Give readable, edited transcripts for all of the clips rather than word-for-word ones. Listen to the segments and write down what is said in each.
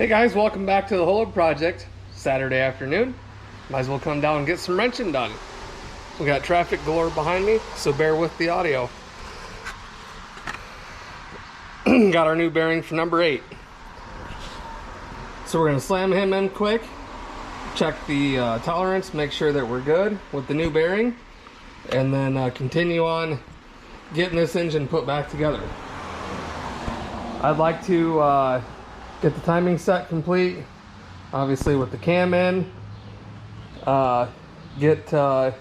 Hey guys, welcome back to the Holo Project. Saturday afternoon. Might as well come down and get some wrenching done. We got traffic galore behind me, so bear with the audio. Got our new bearing for number 8. So we're gonna slam him in quick, check the tolerance, make sure that we're good with the new bearing, and then continue on getting this engine put back together. I'd like to get the timing set complete, obviously with the cam in, get the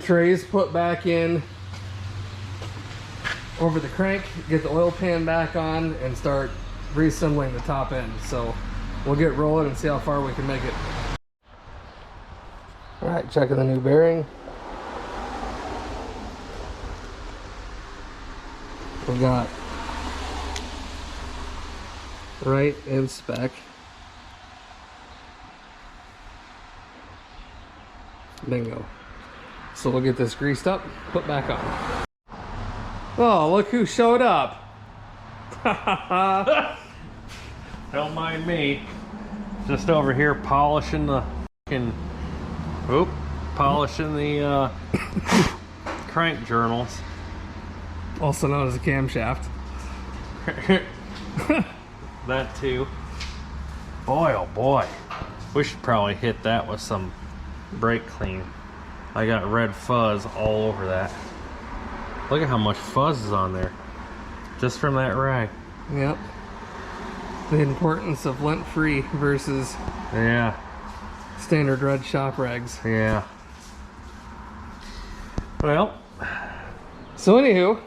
trays put back in over the crank, get the oil pan back on, and start reassembling the top end. So we'll get rolling and see how far we can make it. All right, checking the new bearing. We got right in spec. Bingo. So we'll get this greased up, put back on. Oh, look who showed up. Don't mind me. Just over here polishing the polishing the crank journals. Also known as a camshaft. That too. Boy, oh boy. We should probably hit that with some brake clean. I got red fuzz all over that. Look at how much fuzz is on there. Just from that rag. Yep. The importance of lint-free versus standard red shop rags. Yeah. Well. So anywho,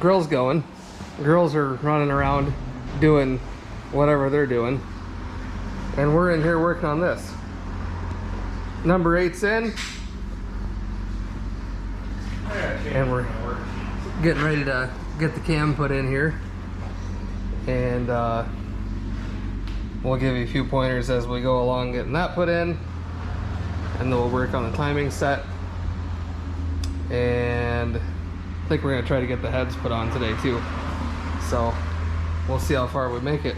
girls going. Girls are running around doing whatever they're doing. And we're in here working on this. Number 8's in. And we're getting ready to get the cam put in here. And we'll give you a few pointers as we go along getting that put in. And then we'll work on the timing set. And I think we're gonna try to get the heads put on today too. So we'll see how far we make it.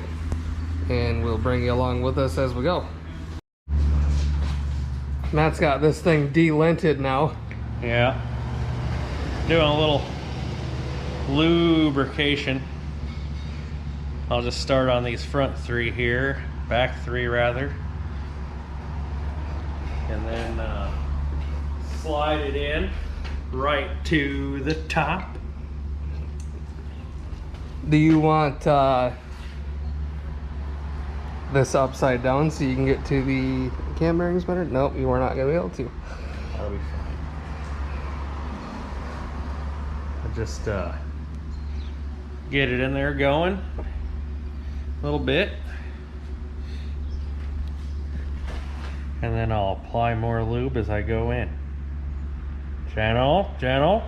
And we'll bring you along with us as we go. Matt's got this thing de-linted now. Yeah. Doing a little lubrication. I'll just start on these front 3 here, back 3 rather, and then slide it in right to the top. Do you want this upside down so you can get to the cam bearings better? Nope, you are not going to be able to. That'll be fine. I just get it in there going a little bit, and then I'll apply more lube as I go in. Gentle, gentle,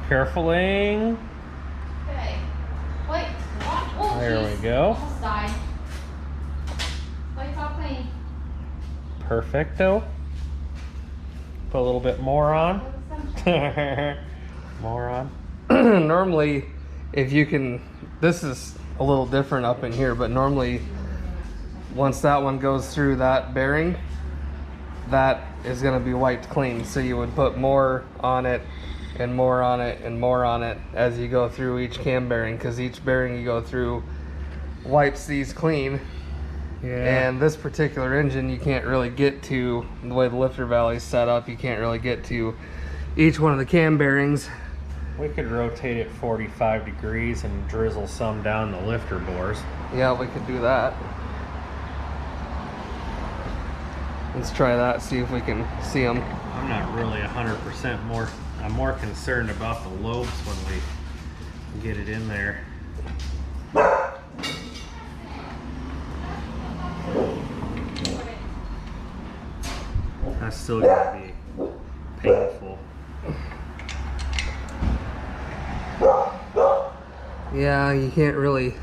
carefuling. Okay. Wait. Oh, There geez. we go. Almost died. Wait, stop clean. Perfecto. Put a little bit more on. More on. Normally, if you can, this is a little different up in here, but normally once that one goes through that bearing, that is going to be wiped clean. So you would put more on it and more on it and more on it as you go through each cam bearing, because each bearing you go through wipes these clean. Yeah. And this particular engine, you can't really get to, the way the lifter valley's set up, you can't really get to each one of the cam bearings. We could rotate it 45 degrees and drizzle some down the lifter bores. Yeah, we could do that. Let's try that, see if we can see them. I'm not really 100% more. I'm more concerned about the lobes when we get it in there. That's still gonna be painful. Yeah, you can't really,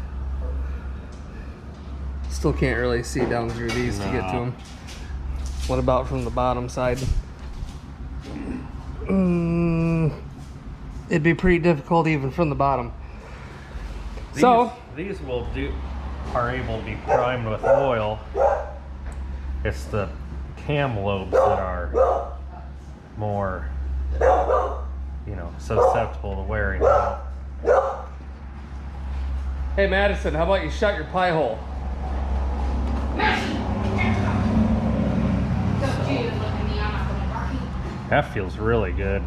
still can't really see down through these to get to them. What about from the bottom side? It'd be pretty difficult even from the bottom. These will do. are able to be primed with oil. It's the cam lobes that are more, you know, susceptible to wearing out. Hey Madison, how about you shut your pie hole? That feels really good.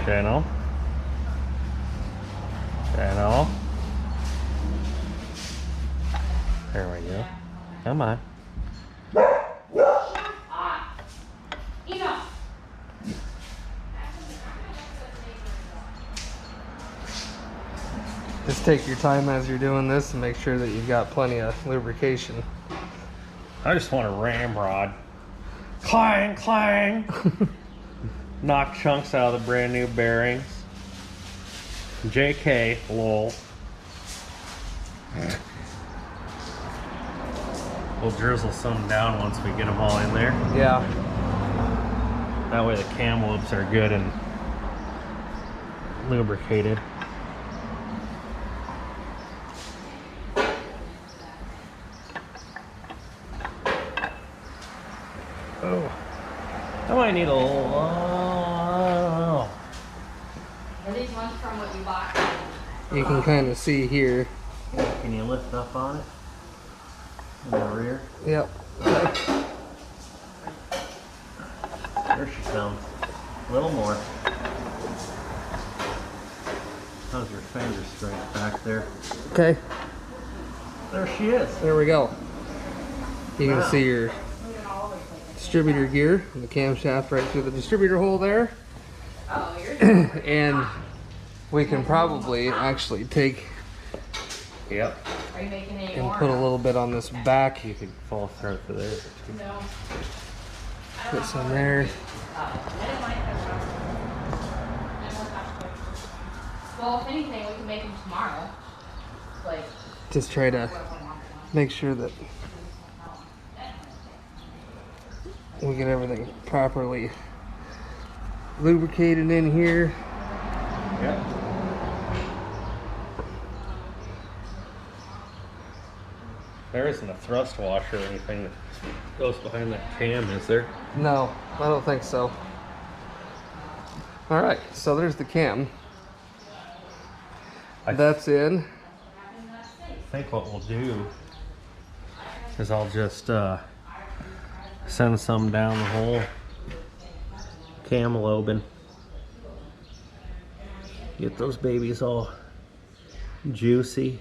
Channel. Channel. There we go. Come on. Just take your time as you're doing this and make sure that you've got plenty of lubrication. I just want a ramrod. Clang, clang. Knock chunks out of the brand new bearings. JK, lol. We'll drizzle some down once we get them all in there. Yeah. That way the cam loops are good and lubricated. Oh, I might need a little. Are these ones from what you bought? You can kind of see here. Can you lift up on it? In the rear? Yep. There she comes. A little more. How's your finger strength back there? Okay. There she is. There we go. You can Wow. see your distributor gear and the camshaft right through the distributor hole there. Oh, yours. And we can probably actually take Yep. Are you making any and more? put a little bit on this back. You could fall through there. No. Put some there. I didn't mind that. Well, if anything, we can make them tomorrow. Like, Just try to make sure that we get everything properly lubricated in here. Yep. There isn't a thrust washer or anything that goes behind that cam, is there? No, I don't think so. All right, so there's the cam. That's in. I think what we'll do is I'll just send some down the whole cam lobe and get those babies all juicy.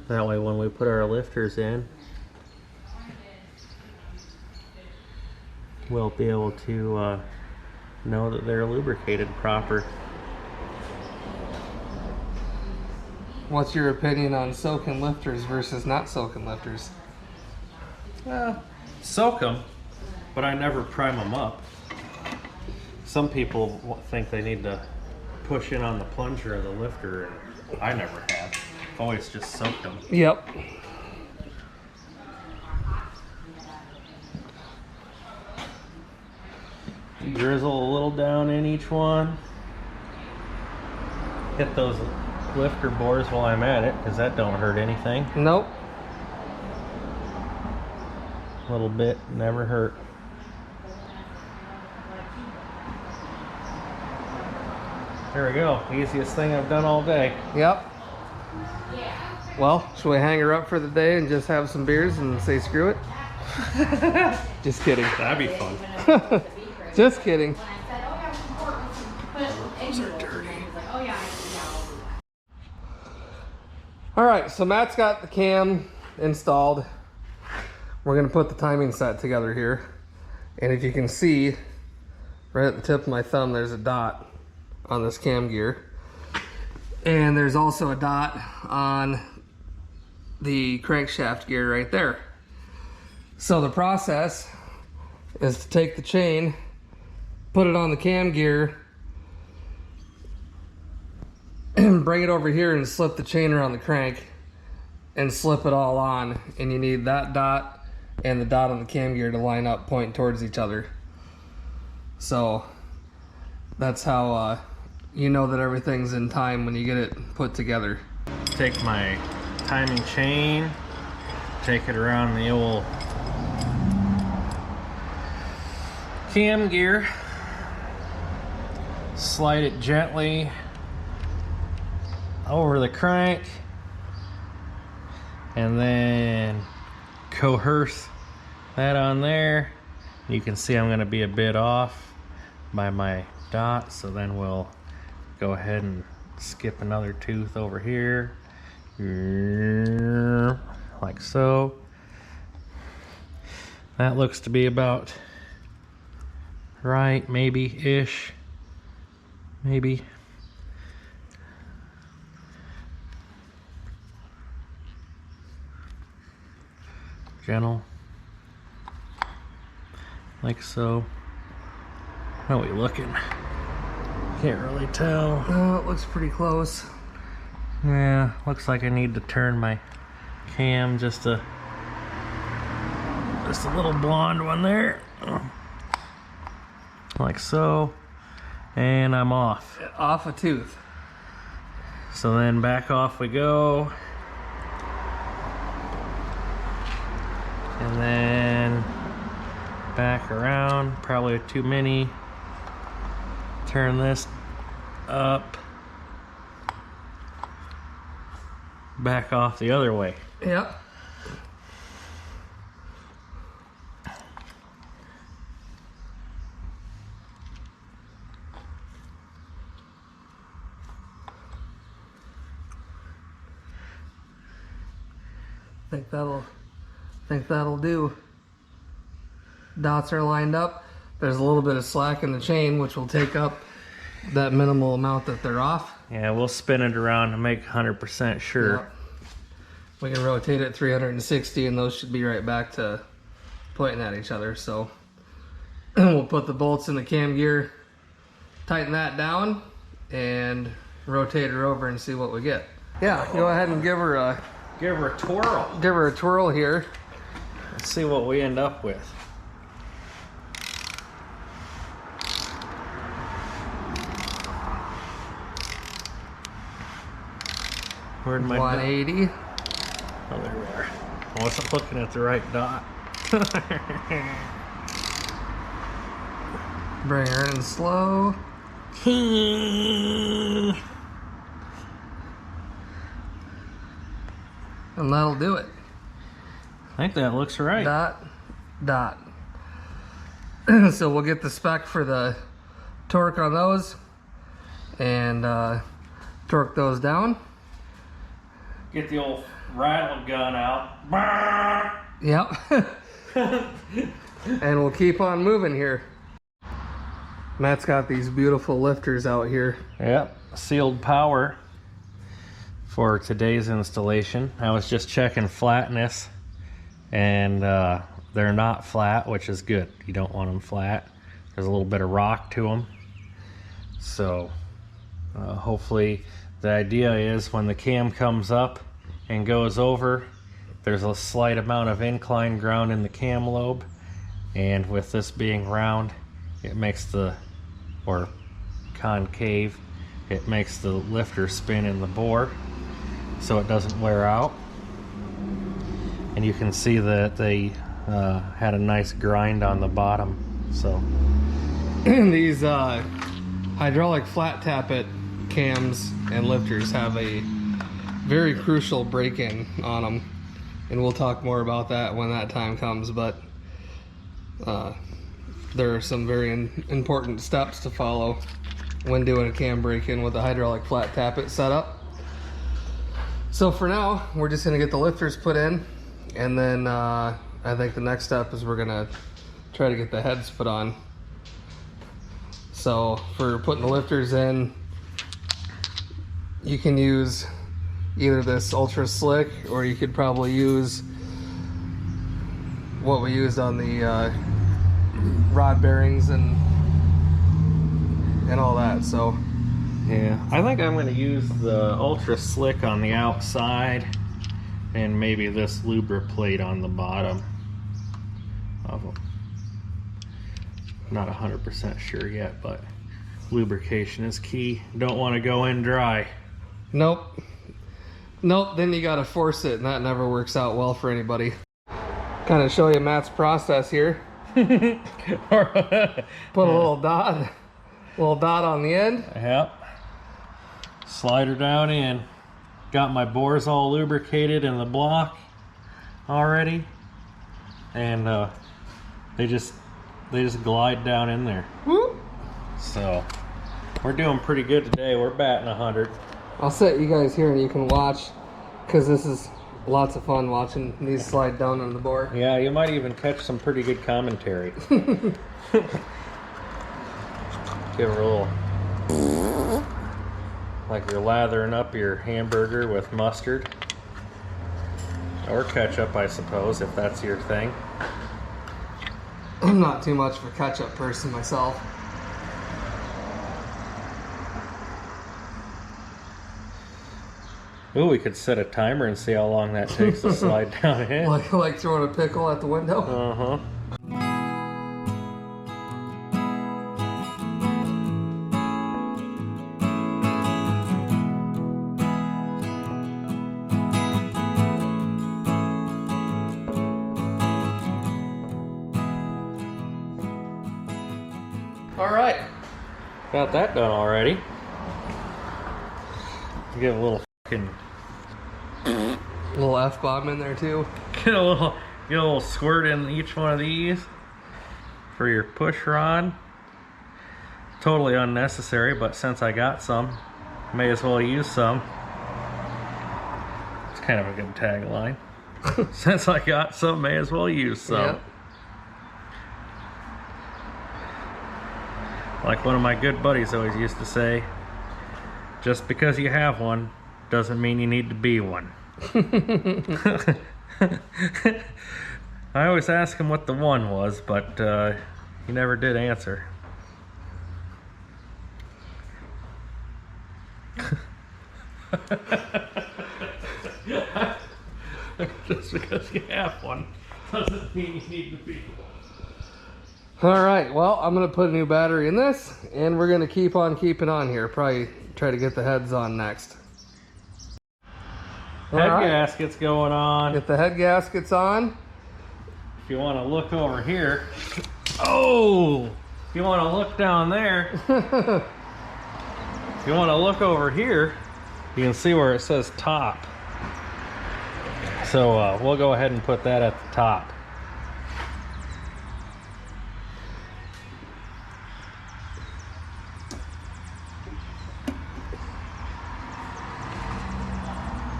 That way when we put our lifters in, we'll be able to know that they're lubricated proper. What's your opinion on soaking lifters versus not soaking lifters? Soak them, but I never prime them up. Some people think they need to push in on the plunger of the lifter, and I never have. I've always just soaked them. Yep. Drizzle a little down in each one. Hit those lifter bores while I'm at it, because that don't hurt anything. Nope. A little bit, never hurt. There we go. Easiest thing I've done all day. Yep. Well, should we hang her up for the day and just have some beers and say screw it? Just kidding. That'd be fun. Just kidding. Those are dirty. All right, so Matt's got the cam installed. We're gonna put the timing set together here. And if you can see, right at the tip of my thumb, there's a dot on this cam gear. And there's also a dot on the crankshaft gear right there. So the process is to take the chain, put it on the cam gear, and bring it over here and slip the chain around the crank and slip it all on. And you need that dot and the dot on the cam gear to line up, point towards each other. So that's how you know that everything's in time when you get it put together. Take my timing chain, take it around the old cam gear, slide it gently over the crank, and then coerce that on there. You can see I'm going to be a bit off by my dot, so then we'll go ahead and skip another tooth over here, like so. That looks to be about right, maybe-ish, maybe. Gentle, like so. How are we looking? Can't really tell. Oh, it looks pretty close. Yeah, looks like I need to turn my cam just a little blonde one there, like so, and I'm off. Off a tooth. So then back off we go, and then back around, probably too many. Turn this up, back off the other way. Yep. Think that'll do. Dots are lined up. There's a little bit of slack in the chain, which will take up that minimal amount that they're off. Yeah, we'll spin it around to make 100% sure. Yep. We can rotate it 360 and those should be right back to pointing at each other. So we'll put the bolts in the cam gear, tighten that down, and rotate her over and see what we get. Yeah, go ahead and give her a twirl. Give her a twirl here. Let's see what we end up with. Where'd my 180. Oh, there we are. I wasn't looking at the right dot. Bring her in slow. And that'll do it. I think that looks right. Dot, dot. So we'll get the spec for the torque on those and torque those down. Get the old rattle gun out. Yep. And we'll keep on moving here. Matt's got these beautiful lifters out here. Yep, sealed power for today's installation. I was just checking flatness, and they're not flat, which is good. You don't want them flat. There's a little bit of rock to them. So hopefully the idea is when the cam comes up and goes over, there's a slight amount of inclined ground in the cam lobe, and with this being round, it makes the, or concave, it makes the lifter spin in the bore so it doesn't wear out. And you can see that they had a nice grind on the bottom. So these hydraulic flat tappet cams and lifters have a very crucial break-in on them, and we'll talk more about that when that time comes, but there are some very important steps to follow when doing a cam break-in with a hydraulic flat tappet setup. So for now, we're just going to get the lifters put in, and then I think the next step is we're going to try to get the heads put on. So for putting the lifters in, you can use either this ultra slick, or you could probably use what we used on the rod bearings and all that. So yeah, I think I'm going to use the ultra slick on the outside and maybe this lubra plate on the bottom. of them. Not 100% sure yet, but lubrication is key. Don't want to go in dry. Nope. Nope, then you gotta force it, and that never works out well for anybody. Kind of show you Matt's process here. Put a little dot on the end. Yep. Slide her down in. Got my bores all lubricated in the block already, and they just glide down in there. Whoop. So we're doing pretty good today. We're batting 100. I'll set you guys here and you can watch, because this is lots of fun watching these slide down on the bore. Yeah, you might even catch some pretty good commentary. Give her a little, like you're lathering up your hamburger with mustard. Or ketchup, I suppose, if that's your thing. I'm not too much of a ketchup person myself. Ooh, we could set a timer and see how long that takes to slide down in. Like throwing a pickle at the window? Uh-huh. All right. Got that done already. Give a little fucking... Little F-bomb in there too. Get a little squirt in each one of these for your push rod. Totally unnecessary, but since I got some, may as well use some. It's kind of a good tagline. Since I got some, may as well use some. Yep. Like one of my good buddies always used to say, just because you have one doesn't mean you need to be one. I always asked him what the one was, but he never did answer. Just because you have one doesn't mean you need to be one. All right, well, I'm gonna put a new battery in this, and we're gonna keep on keeping on here. Probably try to get the heads on next. Head gaskets going on. Get the head gaskets on. If you want to look over here, oh! If you want to look down there, if you want to look over here, you can see where it says top. So we'll go ahead and put that at the top.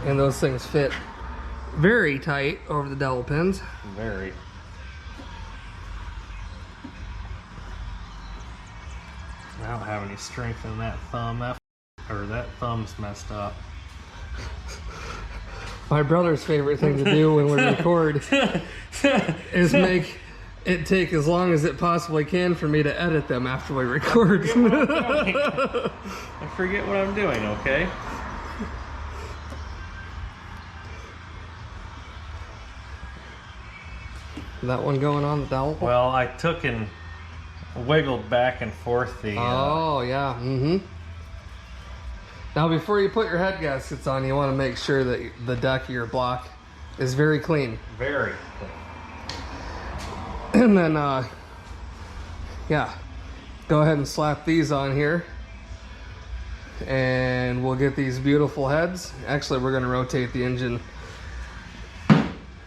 And those things fit very tight over the dowel pins. Very. I don't have any strength in that thumb. That thumb's messed up. My brother's favorite thing to do when we record is make it take as long as it possibly can for me to edit them after we record. I forget what I'm doing, okay? That one going on the dowel? Well, I took and wiggled back and forth the... Oh, yeah. Mm-hmm. Now, before you put your head gaskets on, you want to make sure that the deck of your block is very clean. Very clean. And then, yeah, go ahead and slap these on here. And we'll get these beautiful heads. Actually, we're going to rotate the engine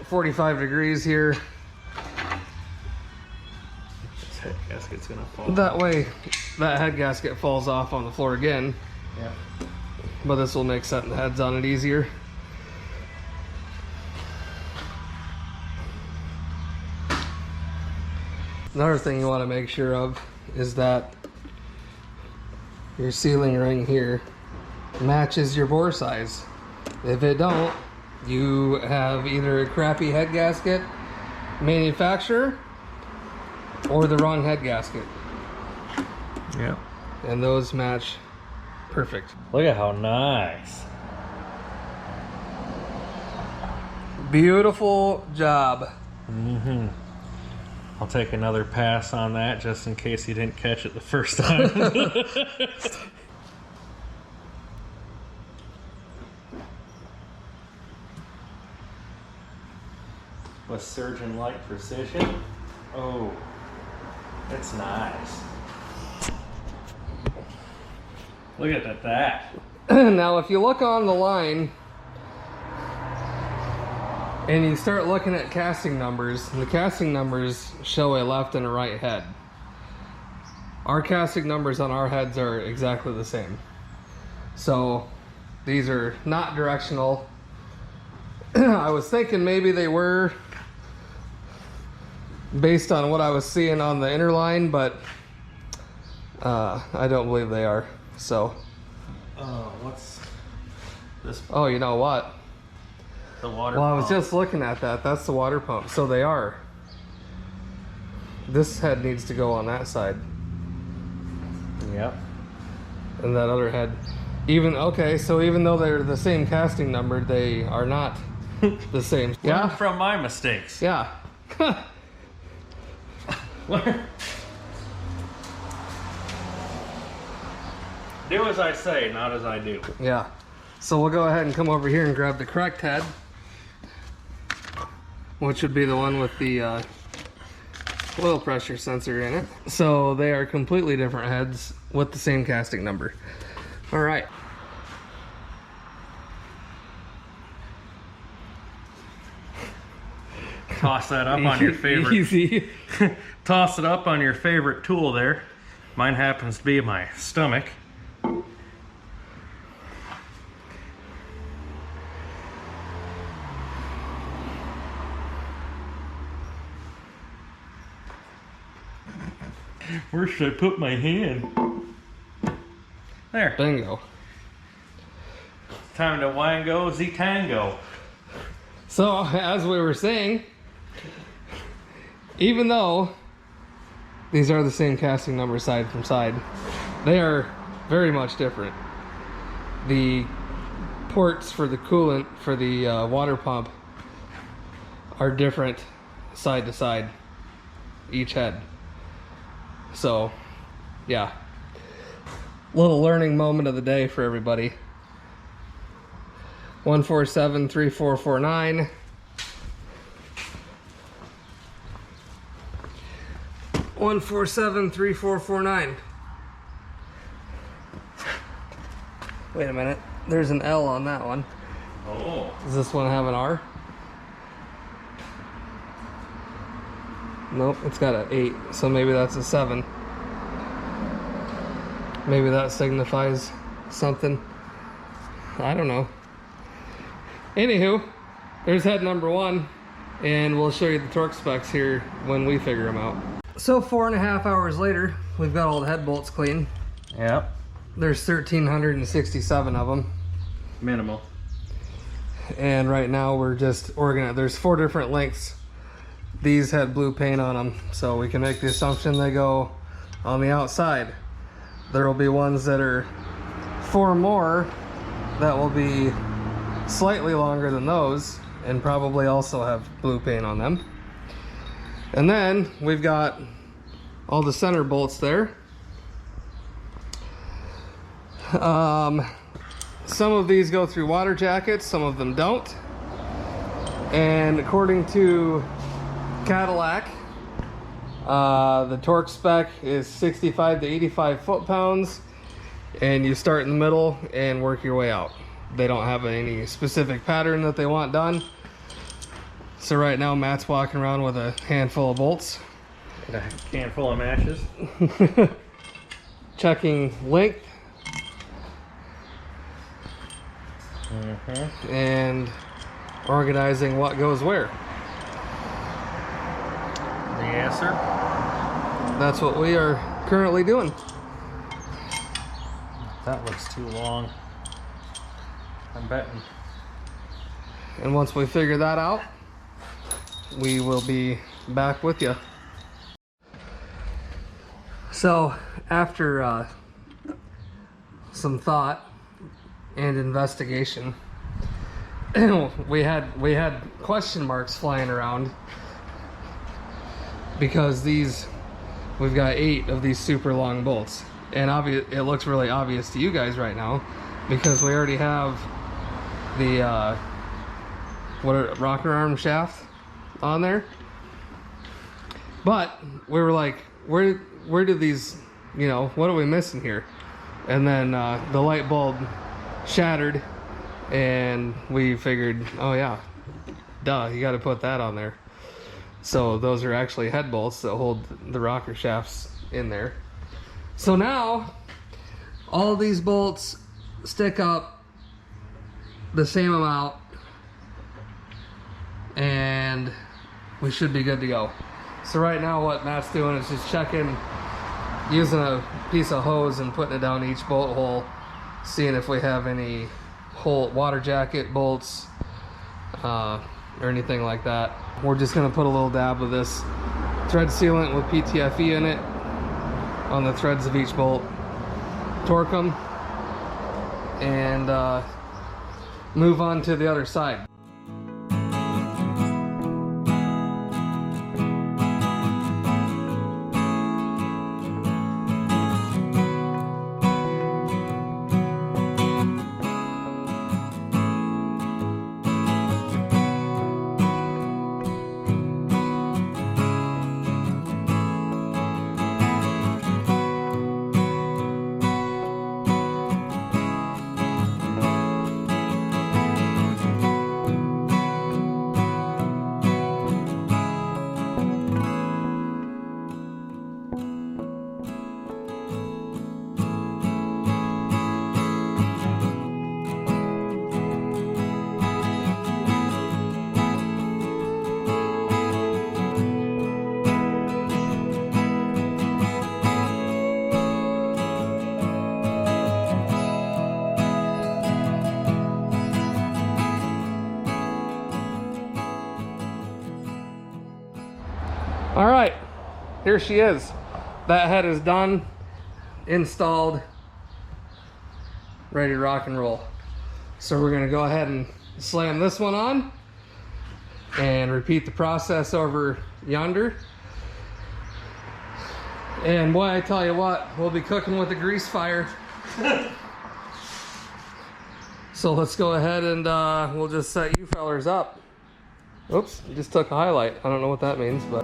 45 degrees here. This head gasket's gonna fall. That way, that head gasket falls off on the floor again. Yeah. But this will make setting the heads on it easier. Another thing you want to make sure of is that your sealing ring here matches your bore size. If it don't, you have either a crappy head gasket manufacturer or the wrong head gasket. Yeah. And those match perfect. Look at how nice. Beautiful job. Mm-hmm. I'll take another pass on that just in case you didn't catch it the first time. With surgeon-like precision. Oh, it's nice. Look at that. Now, if you look on the line and you start looking at casting numbers, the casting numbers show a left and a right head. Our casting numbers on our heads are exactly the same. So these are not directional. I was thinking maybe they were based on what I was seeing on the inner line, but I don't believe they are. So what's this? Oh, you know what? The water Well, I was pump. just looking at that. That's the water pump. So they are. This head needs to go on that side. Yep. And that other head. Okay, so even though they're the same casting number, they are not the same. Learn Yeah? from my mistakes. Yeah. Do as I say, not as I do. Yeah. So we'll go ahead and come over here and grab the correct head, which would be the one with the oil pressure sensor in it. So they are completely different heads with the same casting number. All right. Toss that up on your favorite. Easy. Toss it up on your favorite tool there. Mine happens to be my stomach. Where should I put my hand? There. Bingo. Time to wango the tango. So, as we were saying, even though these are the same casting number side from side, they are very much different. The ports for the coolant for the water pump are different side to side, each head. So, yeah. Little learning moment of the day for everybody. 1473449. 1473449. Wait a minute. There's an L on that one. Oh. Does this one have an R? Nope, it's got an 8, so maybe that's a 7. Maybe that signifies something. I don't know. Anywho, there's head number 1, and we'll show you the torque specs here when we figure them out. So 4.5 hours later, we've got all the head bolts clean. Yep. There's 1,367 of them. Minimal. And right now we're just organizing. There's 4 different lengths. These had blue paint on them, so we can make the assumption they go on the outside. There will be ones that are 4 more that will be slightly longer than those and probably also have blue paint on them. And then we've got all the center bolts there. Some of these go through water jackets, some of them don't. And according to Cadillac, the torque spec is 65 to 85 foot-pounds, and you start in the middle and work your way out. They don't have any specific pattern that they want done. So right now Matt's walking around with a handful of bolts. A can full of matches. Checking length. And organizing what goes where. Yes, sir. That's what we are currently doing. That looks too long. I'm betting. And once we figure that out, we will be back with you. So after some thought and investigation, we had question marks flying around because we've got 8 of these super long bolts, and it looks really obvious to you guys right now because we already have the rocker arm shaft on there. But we were like, where did these, you know, what are we missing here? And then the light bulb shattered, and we figured, oh yeah, duh, you got to put that on there. So those are actually head bolts that hold the rocker shafts in there. So now all of these bolts stick up the same amount, and we should be good to go. So right now what Matt's doing is just checking, using a piece of hose and putting it down each bolt hole, seeing if we have any water jacket bolts or anything like that. We're just gonna put a little dab of this thread sealant with PTFE in it on the threads of each bolt, torque them, and move on to the other side. All right, here she is. That head is done, installed, ready to rock and roll. So we're gonna go ahead and slam this one on and repeat the process over yonder. And boy, I tell you what, we'll be cooking with a grease fire. So let's go ahead and we'll just set you fellers up. Oops, just took a highlight. I don't know what that means, but.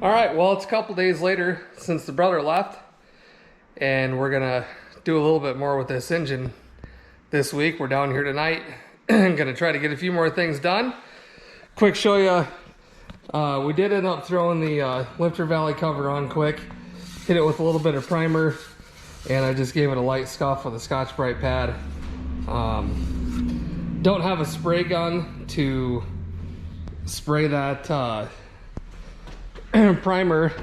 All right, well, it's a couple days later since the brother left, and we're gonna do a little bit more with this engine this week. We're down here tonight and gonna try to get a few more things done. Quick show you, we did end up throwing the lifter valley cover on quick, hit it with a little bit of primer, and I just gave it a light scuff with a Scotch-Brite pad. Don't have a spray gun to spray that primer.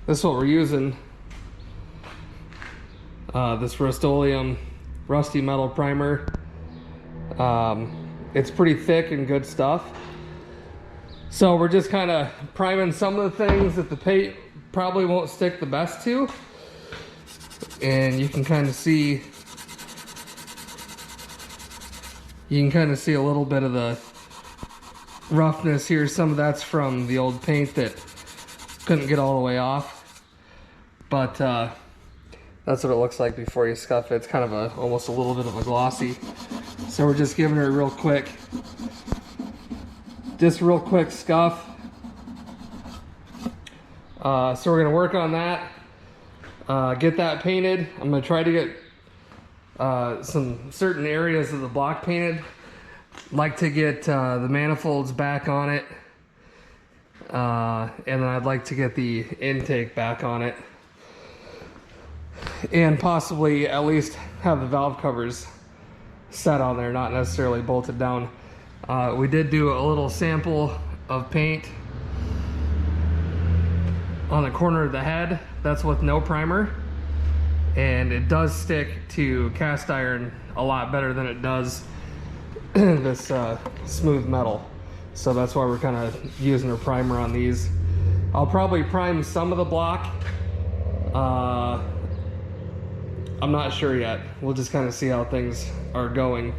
This is what we're using, this Rust-Oleum rusty metal primer. It's pretty thick and good stuff, so we're just kind of priming some of the things that the paint probably won't stick the best to, and you can kind of see a little bit of the roughness here. Some of that's from the old paint that couldn't get all the way off, but that's what it looks like before you scuff it. It's kind of almost a little bit of a glossy. So we're just giving her a real quick scuff, So we're gonna work on that, get that painted. I'm gonna try to get some certain areas of the block painted. Like to get the manifolds back on it, and then I'd like to get the intake back on it, and possibly at least have the valve covers set on there, not necessarily bolted down. We did do a little sample of paint on the corner of the head. That's with no primer, and it does stick to cast iron a lot better than it does this smooth metal. So that's why we're kind of using a primer on these. I'll probably prime some of the block. I'm not sure yet. We'll just kind of see how things are going.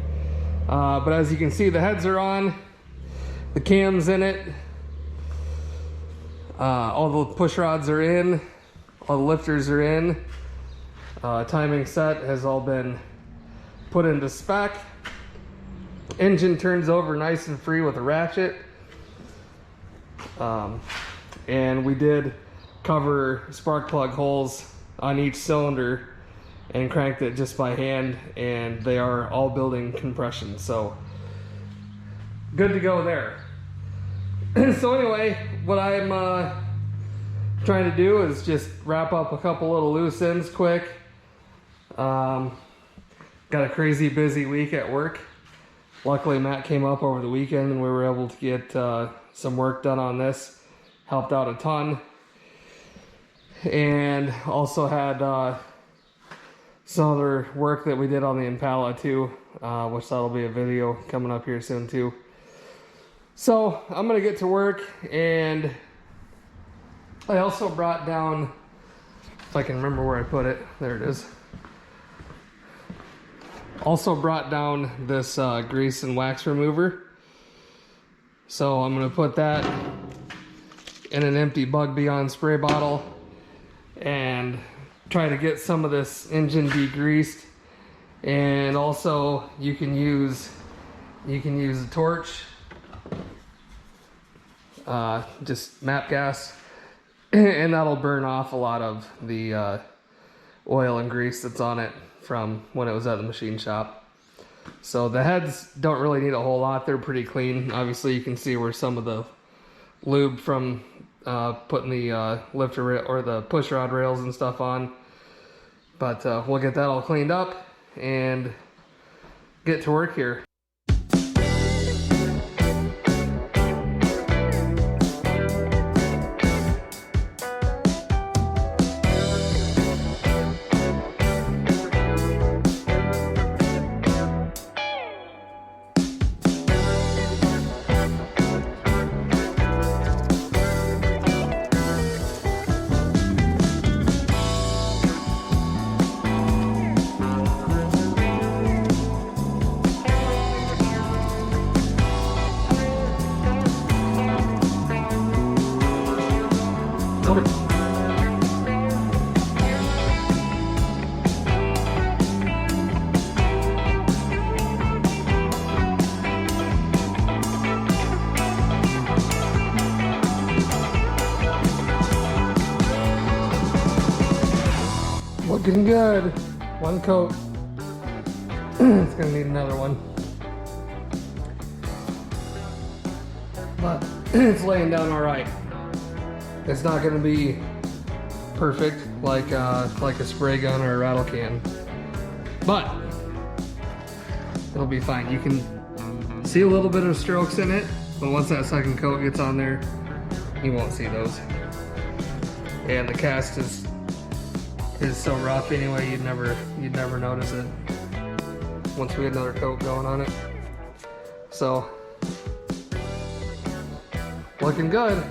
But as you can see, the heads are on, the cam's in it, all the push rods are in, all the lifters are in. Timing set has all been put into spec. Engine turns over nice and free with a ratchet. And we did cover spark plug holes on each cylinder and cranked it just by hand, and they are all building compression, so good to go there. So anyway, what I'm trying to do is just wrap up a couple little loose ends quick. Got a crazy busy week at work. Luckily Matt came up over the weekend and we were able to get some work done on this. Helped out a ton. And also had some other work that we did on the Impala too, which that'll be a video coming up here soon too. So I'm gonna get to work, and I also brought down, if I can remember where I put it, there it is. Also brought down this grease and wax remover. So I'm gonna put that in an empty Bug Beyond spray bottle and try to get some of this engine degreased. And also you can use a torch, just map gas, and that'll burn off a lot of the oil and grease that's on it from when it was at the machine shop. So the heads don't really need a whole lot. They're pretty clean. Obviously you can see where some of the lube from putting the lifter or the push rod rails and stuff on. But we'll get that all cleaned up and get to work here. Looking good. One coat. It's gonna need another one. But it's laying down all right. It's not gonna be perfect like a spray gun or a rattle can, but it'll be fine. You can see a little bit of strokes in it, but once that second coat gets on there, you won't see those. And the cast is so rough anyway, you'd never notice it once we get another coat going on it. So looking good.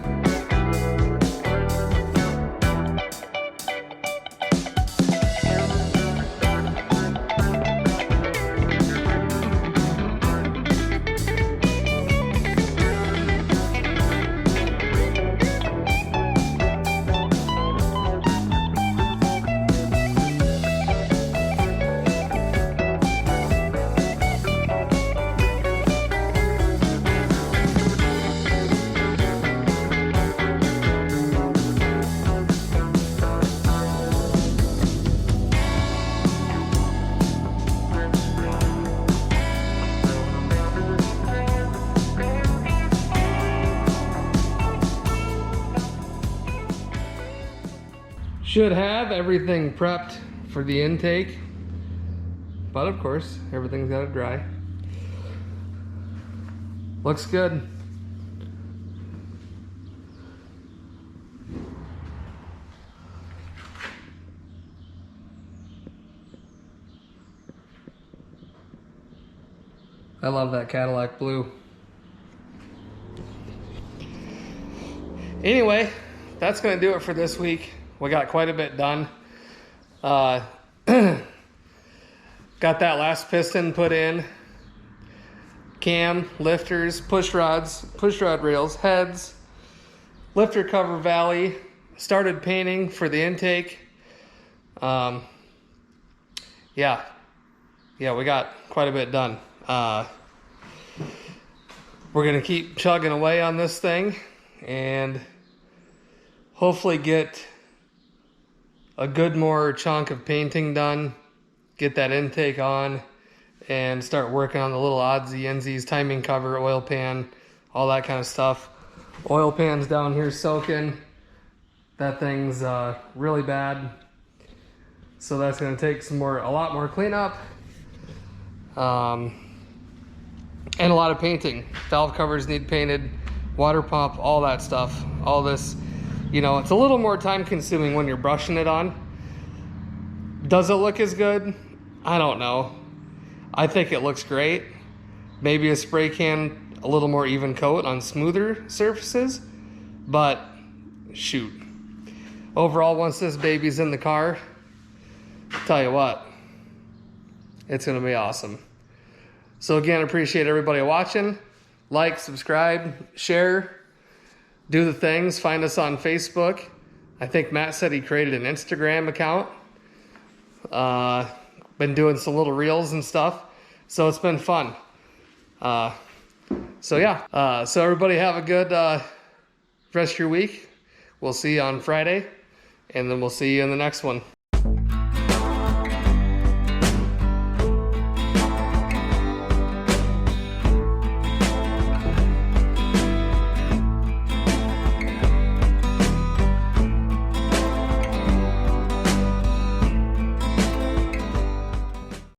Should have everything prepped for the intake, but of course everything's got to dry. Looks good. I love that Cadillac blue. Anyway, that's gonna do it for this week. We got quite a bit done. Got that last piston put in. Cam, lifters, push rod rails, heads, lifter cover valley. Started painting for the intake. Yeah, we got quite a bit done. We're gonna keep chugging away on this thing and hopefully get a good more chunk of painting done, get that intake on, and start working on the little oddsy ensies, timing cover, oil pan, all that kind of stuff. Oil pan's down here soaking. That thing's really bad, so that's gonna take a lot more cleanup. And a lot of painting. Valve covers need painted, water pump, all that stuff. All this, you know, it's a little more time consuming when you're brushing it on. Does it look as good? I don't know. I think it looks great. Maybe a spray can, a little more even coat on smoother surfaces, but shoot. Overall, once this baby's in the car, tell you what, it's gonna be awesome. So again, appreciate everybody watching. Like, subscribe, share, do the things. Find us on Facebook. I think Matt said he created an Instagram account. Been doing some little reels and stuff. So it's been fun. So everybody have a good rest of your week. We'll see you on Friday, and then we'll see you in the next one.